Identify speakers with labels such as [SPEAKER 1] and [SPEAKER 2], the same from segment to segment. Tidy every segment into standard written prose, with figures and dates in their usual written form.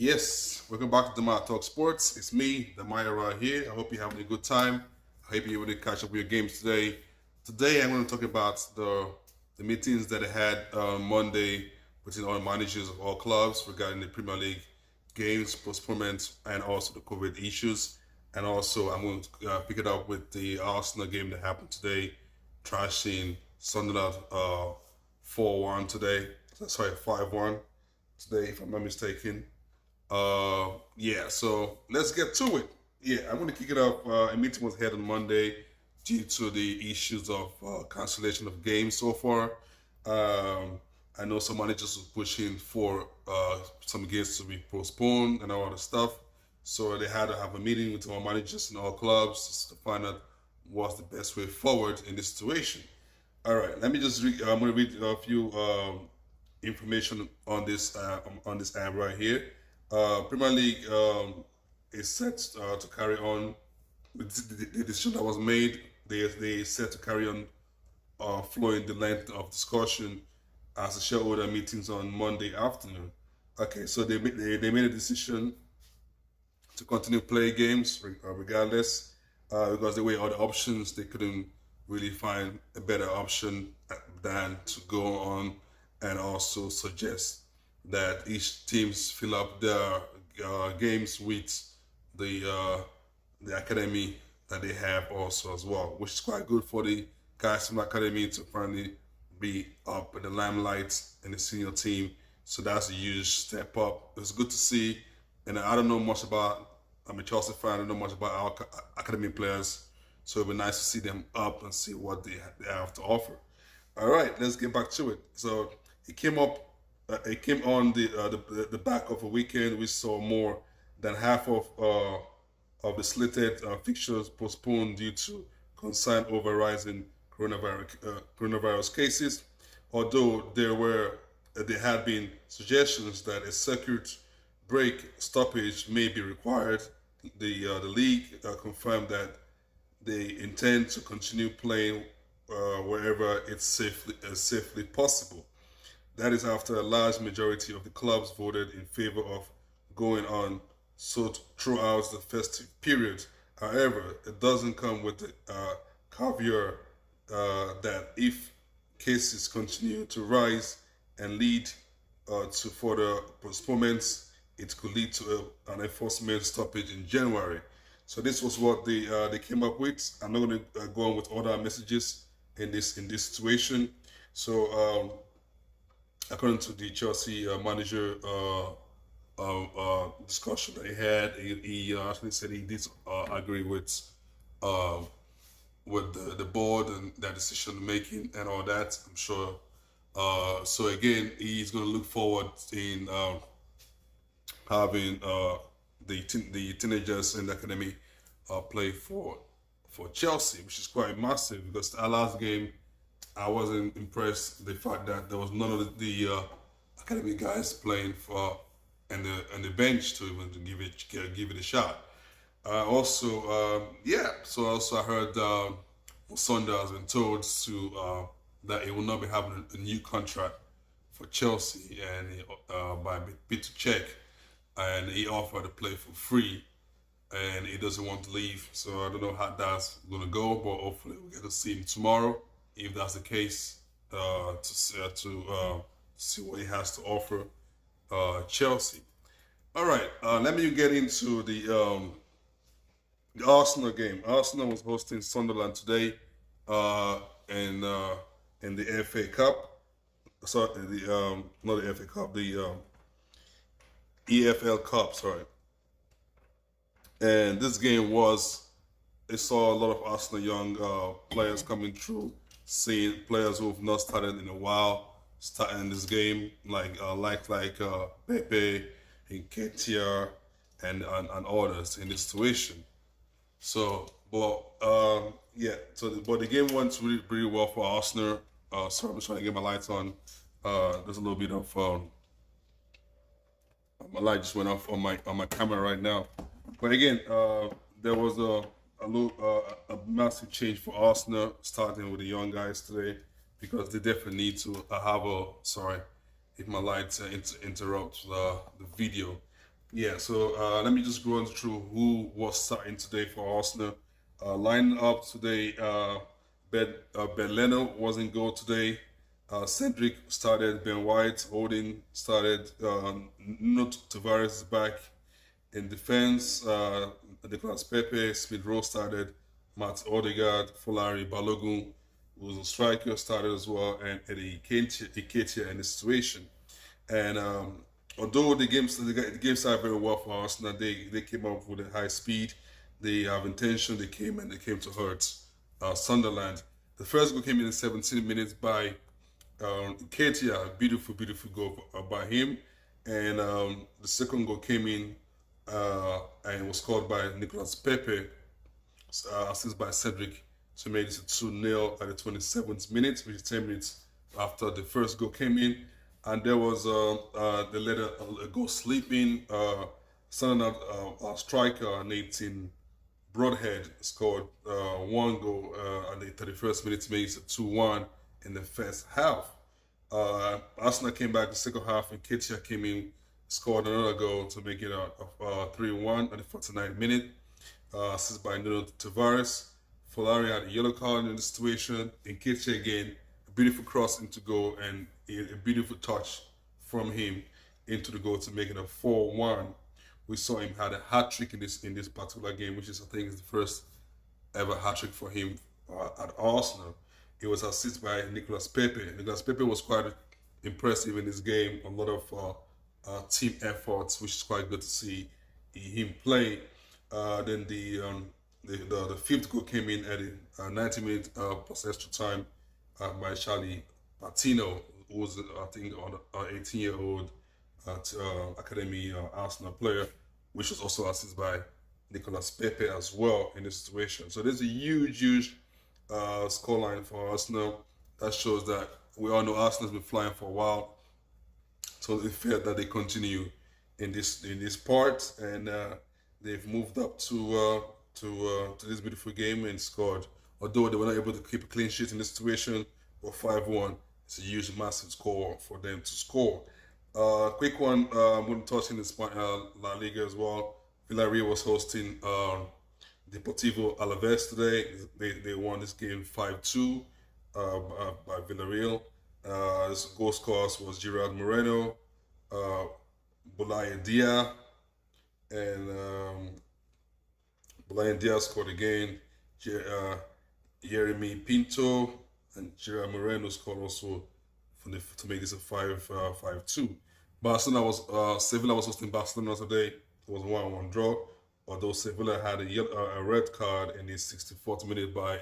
[SPEAKER 1] Yes, welcome back to the Maya Talk Sports. It's me, the Maya right here. I hope you're having a good time. I hope you're able to catch up with your games today. Today, I'm going to talk about the meetings that I had on Monday between all managers of all clubs regarding the Premier League games, postponements, and also the COVID issues. And also, I'm going to pick it up with the Arsenal game that happened today, trashing Sunderland 4-1 today. Sorry, 5-1 today, if I'm not mistaken. Yeah, so let's get to it. Yeah, I'm going to kick it off. A meeting was held on Monday due to the issues of cancellation of games so far. I know some managers were pushing for some games to be postponed and all that stuff. So they had to have a meeting with all managers in all clubs to find out what's the best way forward in this situation. All right, let me just read. I'm going to read a few information on this app right here. Premier League is set to carry on with the decision that was made. They set to carry on flowing the length of discussion as the shareholder meetings on Monday afternoon. Okay, so they made a decision to continue play games regardless because they weighed all the options. They couldn't really find a better option than to go on and also suggest that each teams fill up their games with the academy that they have also as well, which is quite good for the guys from the academy to finally be up in the limelight in the senior team. So that's a huge step up. It's good to see. And I don't know much about, I'm a Chelsea fan, I don't know much about our academy players. So it'd be nice to see them up and see what they have to offer. All right, let's get back to it. So it came on the back of a weekend. We saw more than half of the slated fixtures postponed due to concern over rising coronavirus cases. Although there had been suggestions that a circuit break stoppage may be required, the league confirmed that they intend to continue playing wherever it's safely possible. That is after a large majority of the clubs voted in favor of going on so throughout the festive period. However, it doesn't come with the caveat that if cases continue to rise and lead to further postponements, it could lead to an enforcement stoppage in January. So this was what they came up with. I'm not going to go on with other messages in this situation. So according to the Chelsea manager discussion that he had, he actually said he did agree with the board and their decision making and all that. I'm sure. So again, he's going to look forward in having the teenagers in the academy play for Chelsea, which is quite massive because our last game, I wasn't impressed the fact that there was none of the academy guys playing for and the bench to even to give it a shot. So also I heard Sunday has been told to that he will not be having a new contract for Chelsea and by Peter Cech, and he offered to play for free, and he doesn't want to leave. So I don't know how that's going to go, but hopefully we get to see him tomorrow. If that's the case, to see what he has to offer Chelsea. All right, let me get into the Arsenal game. Arsenal was hosting Sunderland today in the FA Cup. Sorry, not the FA Cup, the EPL Cup. Sorry. And this game it saw a lot of Arsenal young players coming through, seeing players who've not started in a while starting this game, like Pepe, Nketiah, and others in this situation. So, but the game went really, really well for Arsenal. Sorry, I'm trying to get my lights on. There's a little bit of my light just went off on my camera right now. But again, there was a massive change for Arsenal, starting with the young guys today, because they definitely need to have a. Sorry, if my lights interrupt the video. Yeah, so let me just go on through who was starting today for Arsenal. Line up today, Ben Leno was in goal today. Cedric started, Ben White, Holding started, Nuno Tavares is back in defense. Nicolas Pepe, Smith Rowe started, Matt Odegaard, Folari Balogun, who was a striker, started as well, and Eddie Iketia in the situation. And although the game started very well for Arsenal, they came up with a high speed. They have intention. They came to hurt Sunderland. The first goal came in 17 minutes by Ketia, a beautiful goal by him, and the second goal came in and was scored by Nicolas Pepe, assisted by Cedric to make it 2-0 at the 27th minute, which is 10 minutes after the first goal came in. And there was they let a goal sleeping. Sunderland striker Nathan Broadhead scored one goal at the 31st minute to make it 2-1 in the first half. Arsenal came back the second half and Ketia came in, scored another goal to make it 3-1 at the 49th minute. Assisted by Nuno Tavares. Folari had a yellow card in the situation. And Ketia again, a beautiful cross into goal and a beautiful touch from him into the goal to make it a 4-1. We saw him had a hat trick in this particular game, which is I think is the first ever hat trick for him at Arsenal. It was assisted by Nicolas Pepe. Nicolas Pepe was quite impressive in this game. A lot of team efforts, which is quite good to see him play. Then the fifth goal came in at the 90-minute plus extra time by Charlie Patino, who was I think an 18-year-old academy Arsenal player, which was also assisted by Nicolas Pepe as well in this situation. So there's a huge scoreline for Arsenal. That shows that we all know Arsenal's been flying for a while. So it's fair that they continue in this part, and they've moved up to this beautiful game and scored. Although they were not able to keep a clean sheet in this situation, but 5-1, it's a huge, massive score for them to score. Quick one, I'm going to touch in this La Liga as well. Villarreal was hosting Deportivo Alaves today. They won this game 5-2 by Villarreal. His goal scorers was Gerard Moreno, Boulaye Dia, and Boulaye Dia scored again. Jeremy Pinto and Gerard Moreno scored also to make this a 5-2. Barcelona was Sevilla was hosting Barcelona today. It was a 1-1 draw. Although Sevilla had a red card in the 64th minute by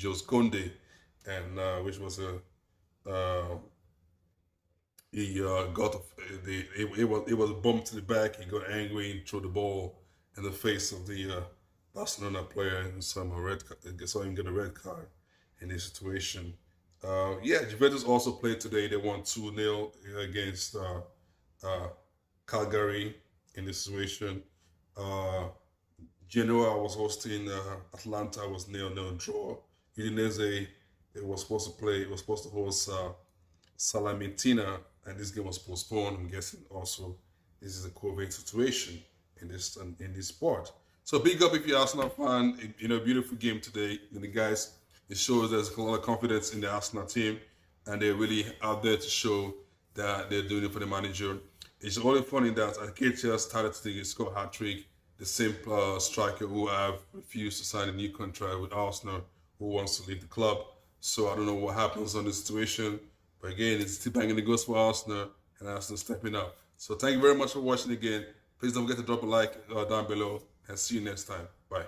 [SPEAKER 1] Jose Conde, and which was he was bumped to the back. He got angry and threw the ball in the face of the Barcelona player and saw him get a red card in this situation. Juventus also played today. They won 2-0 against Calgary in this situation. Genoa was hosting Atlanta, was 0-0 draw. Udinese was supposed to host Salernitana, and this game was postponed. I'm guessing also this is a COVID situation in this sport. So big up if you're Arsenal fan. Beautiful game today. And the guys, it shows there's a lot of confidence in the Arsenal team, and they're really out there to show that they're doing it for the manager. It's only funny that Ketia started to score a hat-trick, the same striker who have refused to sign a new contract with Arsenal, who wants to leave the club. So I don't know what happens on this situation. But again, it's still banging the goals for Arsenal, and Arsenal stepping up. So thank you very much for watching again. Please don't forget to drop a like down below, and see you next time. Bye.